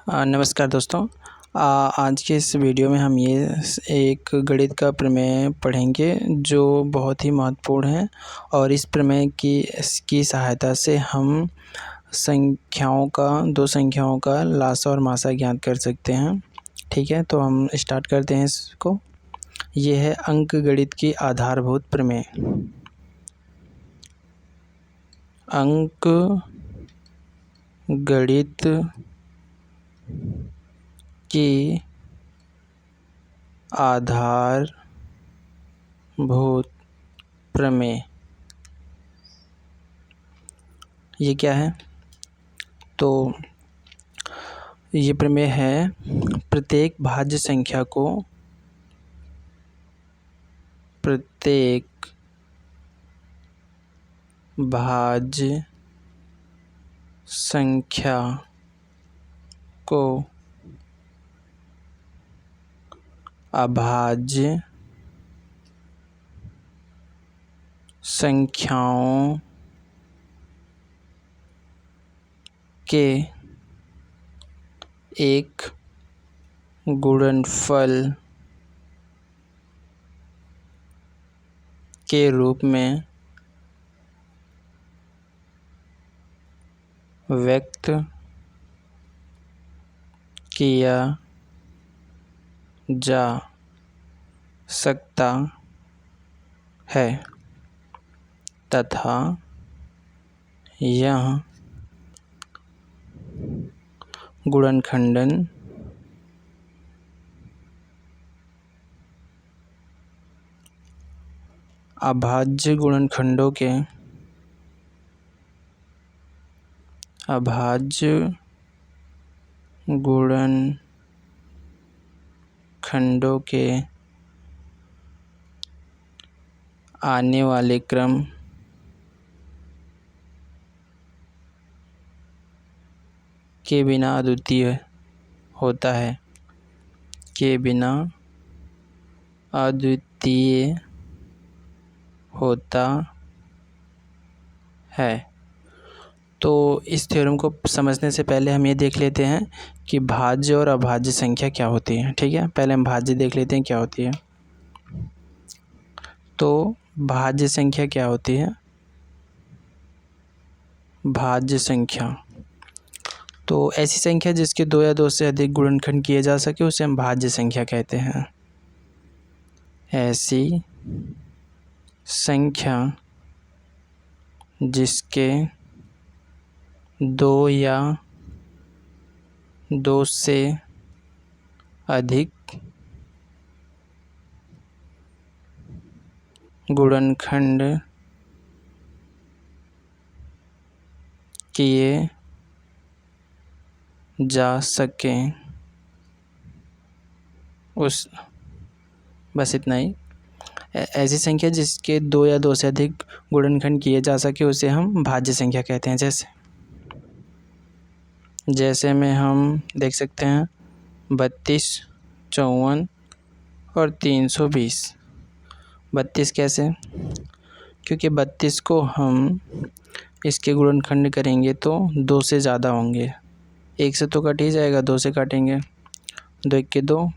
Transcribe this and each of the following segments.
नमस्कार दोस्तों। आज के इस वीडियो में हम ये एक गणित का प्रमेय पढ़ेंगे जो बहुत ही महत्वपूर्ण है और इस प्रमेय की सहायता से हम दो संख्याओं का लासा और मासा ज्ञात कर सकते हैं। ठीक है, तो हम स्टार्ट करते हैं इसको। ये है अंकगणित की आधारभूत प्रमेय। अंकगणित की आधारभूत प्रमेय ये क्या है? तो ये प्रमेय है प्रत्येक भाज्य संख्या को अभाज्य संख्याओं के एक गुणनफल के रूप में व्यक्त किया जा सकता है तथा यह गुणनखंडन अभाज्य गुणनखंडों के आने वाले क्रम के बिना अद्वितीय होता है। तो इस थ्योरम को समझने से पहले हम ये देख लेते हैं कि भाज्य और अभाज्य संख्या क्या होती है। ठीक है, पहले हम भाज्य देख लेते हैं क्या होती है। तो भाज्य संख्या क्या होती है? भाज्य संख्या तो ऐसी संख्या जिसके दो या दो से अधिक गुणनखंड किए जा सके उसे हम भाज्य संख्या कहते हैं। ऐसी संख्या जिसके दो या दो से अधिक गुणनखंड किए जा सकें बस इतना ही। ऐसी संख्या जिसके दो या दो से अधिक गुणनखंड किए जा सके उसे हम भाज्य संख्या कहते हैं। जैसे में हम देख सकते हैं 32, 54 और 320। 32 कैसे? क्योंकि 32 को हम इसके गुणनखंड करेंगे तो दो से ज़्यादा होंगे। एक से तो कट ही जाएगा, दो से काटेंगे। 2 1 2,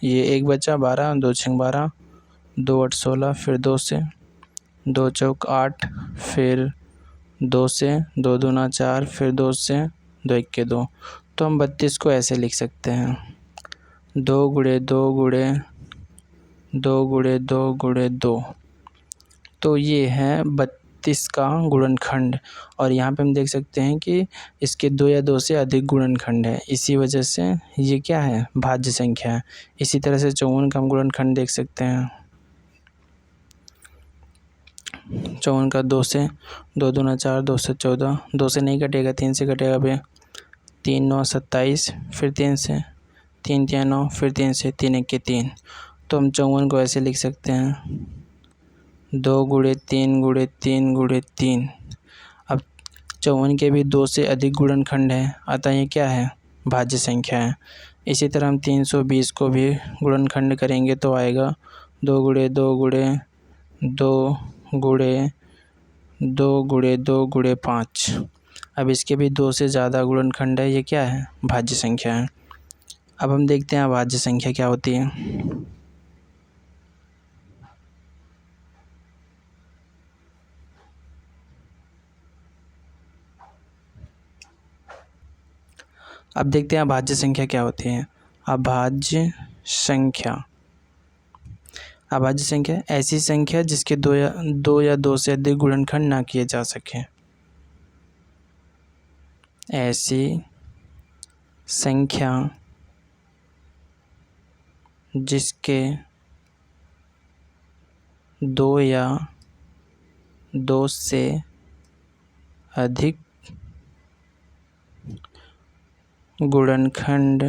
ये एक बचा 12, 2 6 12, 2 8 16, फिर 2 से 2 चौक 8, फिर 2 से 2 दूना 4, फिर 2 से 2 1 2। तो हम 32 को ऐसे लिख सकते हैं 2 गुणे 2 गुणे 2 गुणे 2 गुणे 2। तो ये है 32 का गुणनखंड और यहाँ पे हम देख सकते हैं कि इसके दो या दो से अधिक गुणनखंड है, इसी वजह से ये क्या है? भाज्य संख्या है। इसी तरह से 54 का हम गुणनखंड देख सकते हैं। 54 का 2 से 2 दूना 4, 2 से 14, 2 से नहीं कटेगा, 3 से कटेगा भैया। 3 9 27, फिर 3 से 3 3 9, फिर 3 से 3 1 3। तो हम 54 को ऐसे लिख सकते हैं 2 गुणे 3 गुणे 3 गुणे 3। अब 54 के भी दो से अधिक गुणनखंड है, अतः ये क्या है? भाज्य संख्या है। इसी तरह हम 320 को भी गुणनखंड करेंगे तो आएगा 2 गुणे 2 गुणे 2 गुणे 2 गुणे 2 गुणे 5। अब इसके भी 2 से ज़्यादा गुणनखंड है, ये क्या है? भाज्य संख्या है। अब हम देखते हैं अभाज्य संख्या क्या होती है। अब देखते हैं अभाज्य संख्या क्या होती है। अभाज्य संख्या ऐसी संख्या जिसके दो या दो से अधिक गुणनखंड ना किए जा सकें। ऐसी संख्या जिसके 2 या 2 से अधिक गुणनखंड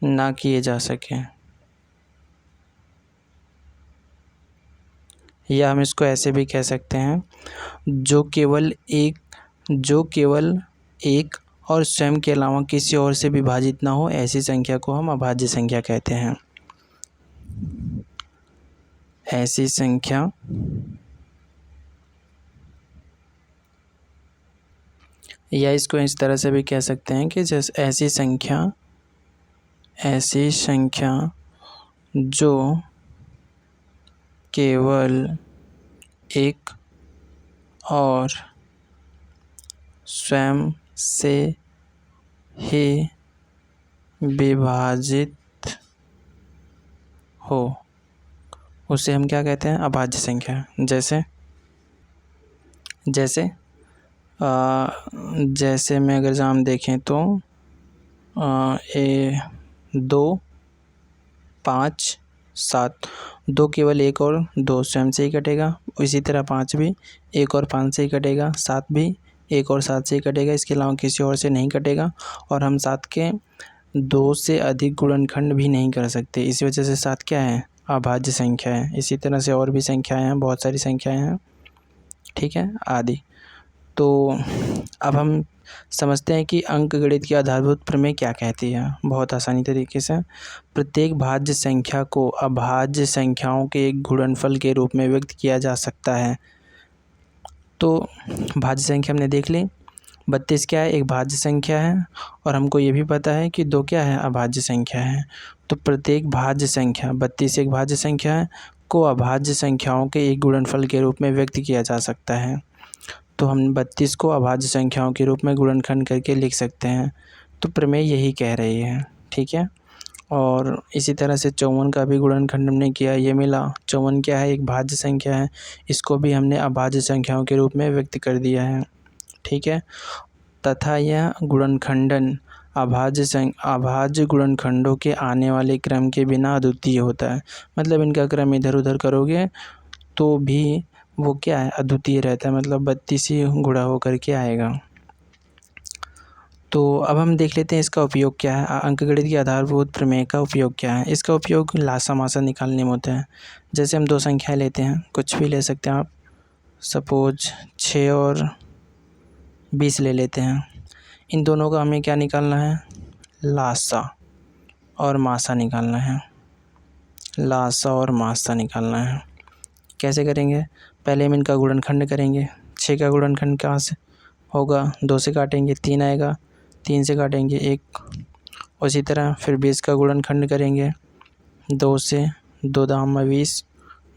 ना किए जा सकें, या हम इसको ऐसे भी कह सकते हैं, जो केवल एक और स्वयं के अलावा किसी और से विभाजित ना हो, ऐसी संख्या को हम अभाज्य संख्या कहते हैं। ऐसी संख्या या इसको इस तरह से भी कह सकते हैं कि जैसे ऐसी संख्या जो केवल एक और स्वयं से ही विभाजित हो, उसे हम क्या कहते हैं? अभाज्य संख्या। जैसे में अगर हम देखें तो 2, 5, 7, 2 केवल 1 और 2 स्वयं से ही कटेगा। इसी तरह 5 भी 1 और 5 से ही कटेगा। 7 भी 1 और 7 से ही कटेगा, इसके अलावा किसी और से नहीं कटेगा। और हम 7 के 2 से अधिक गुणनखंड भी नहीं कर सकते, इसी वजह से 7 क्या है? अभाज्य संख्या है। इसी तरह से और भी संख्याएं हैं, बहुत सारी संख्याएं हैं, ठीक है, आदि। तो अब हम समझते हैं कि अंकगणित की आधारभूत प्रमेय क्या कहती है। बहुत आसानी तरीके से प्रत्येक भाज्य संख्या को अभाज्य संख्याओं के एक गुणनफल के रूप में व्यक्त किया जा सकता है। तो भाज्य संख्या हमने देख ली, 32 क्या है? एक भाज्य संख्या है, और हमको ये भी पता है कि 2 क्या है? अभाज्य संख्या है। तो प्रत्येक भाज्य संख्या, 32 एक भाज्य संख्या है, को अभाज्य संख्याओं के एक गुणनफल के रूप में व्यक्त किया जा सकता है। तो हम 32 को अभाज्य संख्याओं के रूप में गुणनखंड करके लिख सकते हैं। तो प्रमेय यही कह रही है, ठीक है। और इसी तरह से 54 का भी गुणनखंड हमने किया, ये मिला। 54 क्या है? एक भाज्य संख्या है, इसको भी हमने अभाज्य संख्याओं के रूप में व्यक्त कर दिया है, ठीक है। तथा यह गुणनखंडन अभाज्य गुणनखंडों के आने वाले क्रम के बिना अद्वितीय होता है। मतलब इनका क्रम इधर उधर करोगे तो भी वो क्या है? अद्वितीय रहता है, मतलब 32 ही गुणा होकर के आएगा। तो अब हम देख लेते हैं इसका उपयोग क्या है। अंकगणित की आधारभूत प्रमेय का उपयोग क्या है। इसका उपयोग लासा मासा निकालने में होता है। जैसे हम 2 संख्याएं लेते हैं, कुछ भी ले सकते हैं आप, सपोज 6 और 20 ले लेते हैं। इन दोनों का हमें क्या निकालना है? लासा और मासा निकालना है। लासा और मासा निकालना है। कैसे करेंगे? पहले हम इनका गुणनखंड करेंगे। 6 का गुणनखंड कहाँ से होगा? 2 से काटेंगे 3 आएगा, 3 से काटेंगे 1। उसी तरह फिर 20 का गुणनखंड करेंगे, 2 से, 2 दाम 20,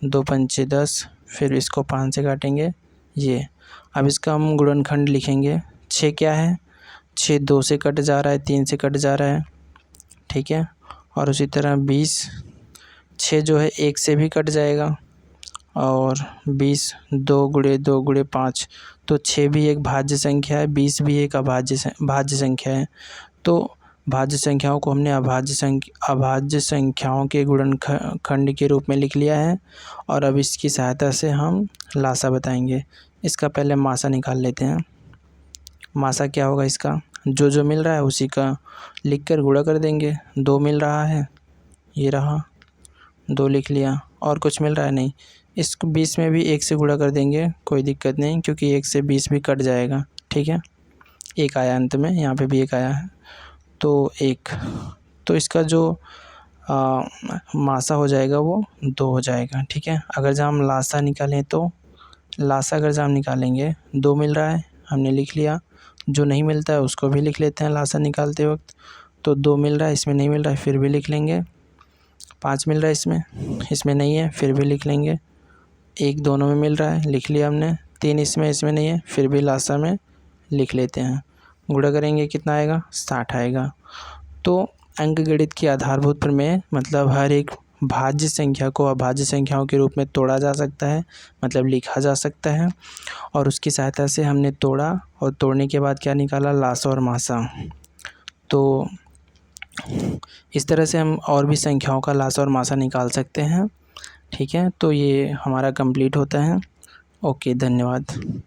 2 पंचे 10, फिर इसको 5 से काटेंगे ये। अब इसका हम गुणनखंड लिखेंगे। 6 क्या है? 6 2 से कट जा रहा है, 3 से कट जा रहा है, ठीक है। और उसी तरह 20, 6 जो है 1 से भी कट जाएगा, और 20 2 गुणे 2 गुणे 5, तो 6 भी एक भाज्य संख्या है, 20 भी एक भाज्य संख्या है। तो भाज्य संख्याओं को हमने अभाज्य संख्याओं के गुणनखंड के रूप में लिख लिया है। और अब इसकी सहायता से हम लासा बताएंगे। इसका पहले मासा निकाल लेते हैं। मासा क्या होगा इसका? जो मिल रहा है उसी का लिख कर गुणा कर देंगे। 2 मिल रहा है, ये रहा, 2 लिख लिया। और कुछ मिल रहा है? नहीं। इस 20 में भी 1 से गुणा कर देंगे, कोई दिक्कत नहीं, क्योंकि 1 से 20 भी कट जाएगा, ठीक है। 1 आया अंत में, यहाँ पे भी 1 आया है, तो 1। तो इसका जो मासा हो जाएगा वो 2 हो जाएगा, ठीक है। अगर जब हम लासा निकालें तो लासा अगर हम निकालेंगे 2 मिल रहा है, हमने लिख लिया। जो नहीं मिलता है उसको भी लिख लेते हैं लासा निकालते वक्त। तो 2 मिल रहा है, इसमें नहीं मिल रहा है, फिर भी लिख लेंगे। 5 मिल रहा है, इसमें नहीं है, फिर भी लिख लेंगे। 1 दोनों में मिल रहा है, लिख लिया हमने। 3 इसमें नहीं है, फिर भी लासा में लिख लेते हैं। गुणा करेंगे कितना आएगा, 60 आएगा। तो अंकगणित की आधारभूत प्रमेय मतलब हर एक भाज्य संख्या को अभाज्य संख्याओं के रूप में तोड़ा जा सकता है, मतलब लिखा जा सकता है। और उसकी सहायता से हमने तोड़ा और तोड़ने के बाद क्या निकाला, लासा और मासा। तो इस तरह से हम और भी संख्याओं का लासा और मासा निकाल सकते हैं। ठीक है, तो ये हमारा कंप्लीट होता है। ओके, धन्यवाद।